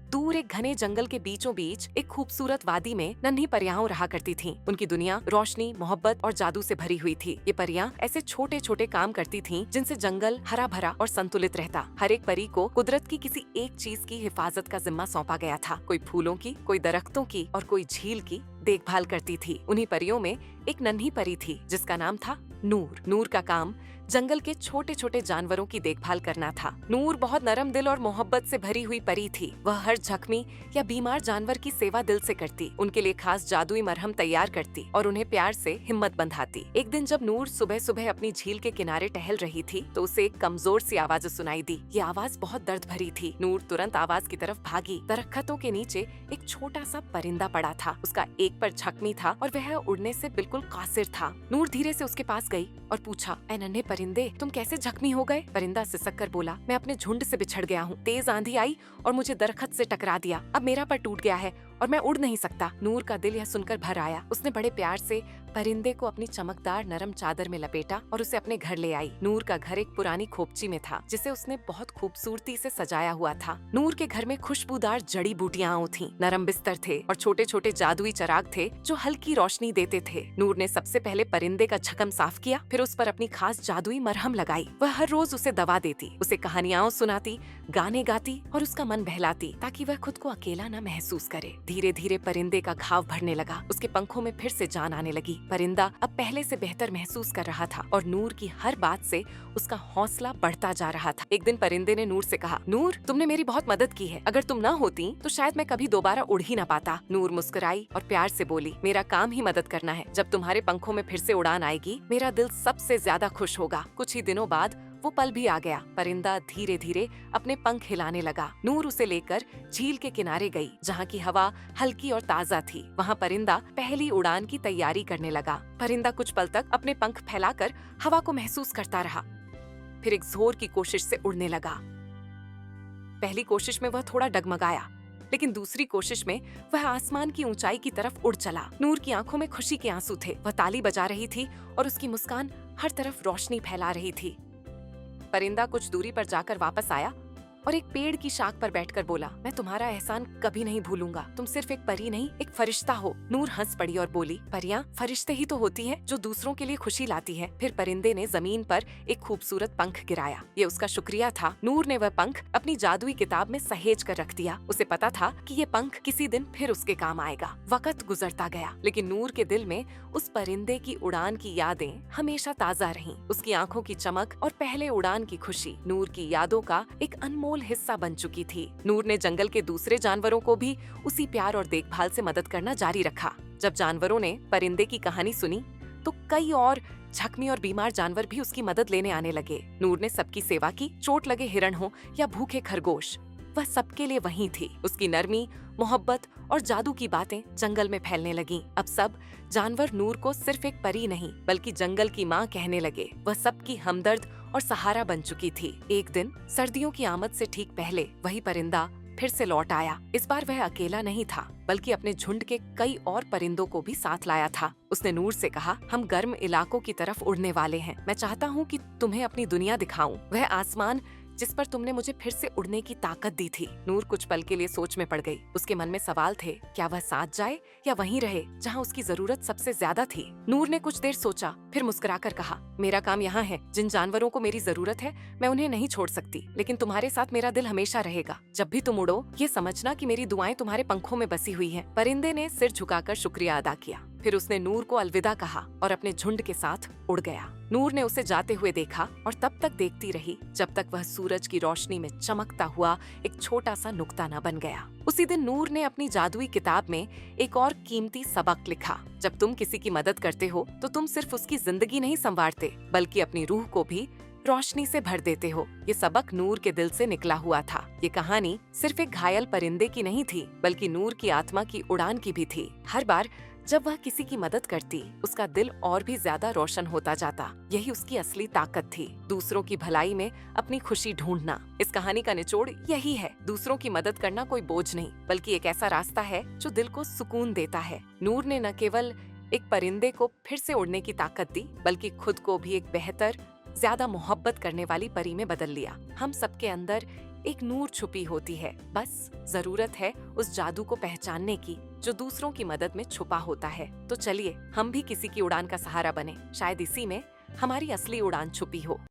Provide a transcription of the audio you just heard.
दूर एक घने जंगल के बीचों बीच एक खूबसूरत वादी में नन्ही परियां रहा करती थीं। उनकी दुनिया रोशनी, मोहब्बत और जादू से भरी हुई थी। ये परियां ऐसे छोटे छोटे काम करती थीं जिनसे जंगल हरा भरा और संतुलित रहता। हर एक परी को कुदरत की किसी एक चीज की हिफाजत का जिम्मा सौंपा गया था। कोई फूलों की, कोई दरख्तों की और कोई झील की देखभाल करती थी। उन्हीं परियों में एक नन्ही परी थी जिसका नाम था नूर। नूर का काम जंगल के छोटे छोटे जानवरों की देखभाल करना था। नूर बहुत नरम दिल और मोहब्बत से भरी हुई परी थी। वह हर जख्मी या बीमार जानवर की सेवा दिल से करती, उनके लिए खास जादुई मरहम तैयार करती और उन्हें प्यार से हिम्मत बंधाती। एक दिन जब नूर सुबह सुबह अपनी झील के किनारे टहल रही थी तो उसे एक कमजोर सी आवाज सुनाई दी। ये आवाज बहुत दर्द भरी थी। नूर तुरंत आवाज की तरफ भागी। दरख्तों के नीचे एक छोटा सा परिंदा पड़ा था। उसका एक पर जख्मी था और वह उड़ने से बिल्कुल कासिर था। नूर धीरे से उसके पास गई और पूछा, ऐ नन्हे परिंदे, तुम कैसे जख्मी हो गए? परिंदा सिसक कर बोला, मैं अपने झुंड से बिछड़ गया हूँ। तेज आंधी आई और मुझे दरख्त से टकरा दिया। अब मेरा पर टूट गया है और मैं उड़ नहीं सकता। नूर का दिल यह सुनकर भर आया। उसने बड़े प्यार से परिंदे को अपनी चमकदार नरम चादर में लपेटा और उसे अपने घर ले आई। नूर का घर एक पुरानी खोपची में था जिसे उसने बहुत खूबसूरती से सजाया हुआ था। नूर के घर में खुशबूदार जड़ी बूटियां थीं, नरम बिस्तर थे और छोटे छोटे जादुई चिराग थे जो हल्की रोशनी देते थे। नूर ने सबसे पहले परिंदे का जख्म साफ किया, फिर उस पर अपनी खास जादुई मरहम लगाई। वह हर रोज उसे दवा देती, उसे कहानियां सुनाती, गाने गाती और उसका मन बहलाती ताकि वह खुद को अकेला न महसूस करे। धीरे धीरे परिंदे का घाव भरने लगा। उसके पंखों में फिर से जान आने लगी। परिंदा अब पहले से बेहतर महसूस कर रहा था और नूर की हर बात से उसका हौसला बढ़ता जा रहा था। एक दिन परिंदे ने नूर से कहा, नूर, तुमने मेरी बहुत मदद की है। अगर तुम न होती तो शायद मैं कभी दोबारा उड़ ही न पाता। नूर मुस्कुराई और प्यार से बोली, मेरा काम ही मदद करना है। जब तुम्हारे पंखों में फिर से उड़ान आएगी, मेरा दिल सबसे ज्यादा खुश होगा। कुछ ही दिनों बाद वो पल भी आ गया। परिंदा धीरे धीरे अपने पंख हिलाने लगा। नूर उसे लेकर झील के किनारे गई जहाँ की हवा हल्की और ताजा थी। वहाँ परिंदा पहली उड़ान की तैयारी करने लगा। परिंदा कुछ पल तक अपने पंख फैलाकर हवा को महसूस करता रहा, फिर एक जोर की कोशिश से उड़ने लगा। पहली कोशिश में वह थोड़ा डगमगाया, लेकिन दूसरी कोशिश में वह आसमान की ऊंचाई की तरफ उड़ चला। नूर की आंखों में खुशी के आंसू थे। वह ताली बजा रही थी और उसकी मुस्कान हर तरफ रोशनी फैला रही थी। परिंदा कुछ दूरी पर जाकर वापस आया और एक पेड़ की शाख पर बैठकर बोला, मैं तुम्हारा एहसान कभी नहीं भूलूंगा। तुम सिर्फ एक परी नहीं, एक फरिश्ता हो। नूर हंस पड़ी और बोली, परियां फरिश्ते ही तो होती हैं जो दूसरों के लिए खुशी लाती है। फिर परिंदे ने जमीन पर एक खूबसूरत पंख गिराया। ये उसका शुक्रिया था। नूर ने वह पंख अपनी जादुई किताब में सहेज कर रख दिया। उसे पता था कि ये पंख किसी दिन फिर उसके काम आएगा। वक्त गुजरता गया, लेकिन नूर के दिल में उस परिंदे की उड़ान की यादें हमेशा ताजा रहीं। उसकी आंखों की चमक और पहले उड़ान की खुशी नूर की यादों का एक अनमोल हिस्सा बन चुकी थी। नूर ने जंगल के दूसरे जानवरों को भी उसी प्यार और देखभाल से मदद करना जारी रखा। जब जानवरों ने परिंदे की कहानी सुनी तो कई और जख्मी और बीमार जानवर भी उसकी मदद लेने आने लगे। नूर ने सबकी सेवा की, चोट लगे हिरण हो या भूखे खरगोश, वह सबके लिए वहीं थी। उसकी नरमी, मोहब्बत और जादू की बातें जंगल में फैलने लगीं। अब सब जानवर नूर को सिर्फ एक परी नहीं बल्कि जंगल की माँ कहने लगे। वह सबकी हमदर्द और सहारा बन चुकी थी। एक दिन सर्दियों की आमद से ठीक पहले वही परिंदा फिर से लौट आया। इस बार वह अकेला नहीं था बल्कि अपने झुंड के कई और परिंदों को भी साथ लाया था। उसने नूर से कहा, हम गर्म इलाकों की तरफ उड़ने वाले हैं। मैं चाहता हूँ कि तुम्हें अपनी दुनिया दिखाऊं, वह आसमान जिस पर तुमने मुझे फिर से उड़ने की ताकत दी थी। नूर कुछ पल के लिए सोच में पड़ गई। उसके मन में सवाल थे, क्या वह साथ जाए या वहीं रहे जहाँ उसकी जरूरत सबसे ज्यादा थी। नूर ने कुछ देर सोचा, फिर मुस्कुराकर कहा, मेरा काम यहाँ है। जिन जानवरों को मेरी जरूरत है मैं उन्हें नहीं छोड़ सकती, लेकिन तुम्हारे साथ मेरा दिल हमेशा रहेगा। जब भी तुम उड़ो ये समझना कि मेरी दुआएं तुम्हारे पंखों में बसी हुई हैं। परिंदे ने सिर झुकाकर शुक्रिया अदा किया। फिर उसने नूर को अलविदा कहा और अपने झुंड के साथ उड़ गया। नूर ने उसे जाते हुए देखा और तब तक देखती रही जब तक वह सूरज की रोशनी में चमकता हुआ एक छोटा सा नुक्ता न बन गया। उसी दिन नूर ने अपनी जादुई किताब में एक और कीमती सबक लिखा, जब तुम किसी की मदद करते हो तो तुम सिर्फ उसकी जिंदगी नहीं संवारते बल्कि अपनी रूह को भी रोशनी से भर देते हो। ये सबक नूर के दिल से निकला हुआ था। ये कहानी सिर्फ एक घायल परिंदे की नहीं थी बल्कि नूर की आत्मा की उड़ान की भी थी। हर बार जब वह किसी की मदद करती उसका दिल और भी ज्यादा रोशन होता जाता। यही उसकी असली ताकत थी, दूसरों की भलाई में अपनी खुशी ढूंढना। इस कहानी का निचोड़ यही है, दूसरों की मदद करना कोई बोझ नहीं बल्कि एक ऐसा रास्ता है जो दिल को सुकून देता है। नूर ने न केवल एक परिंदे को फिर से उड़ने की ताकत दी बल्कि खुद को भी एक बेहतर, ज्यादा मोहब्बत करने वाली परी में बदल लिया। हम सबके अंदर एक नूर छुपी होती है। बस जरूरत है उस जादू को पहचानने की जो दूसरों की मदद में छुपा होता है। तो चलिए हम भी किसी की उड़ान का सहारा बने, शायद इसी में हमारी असली उड़ान छुपी हो।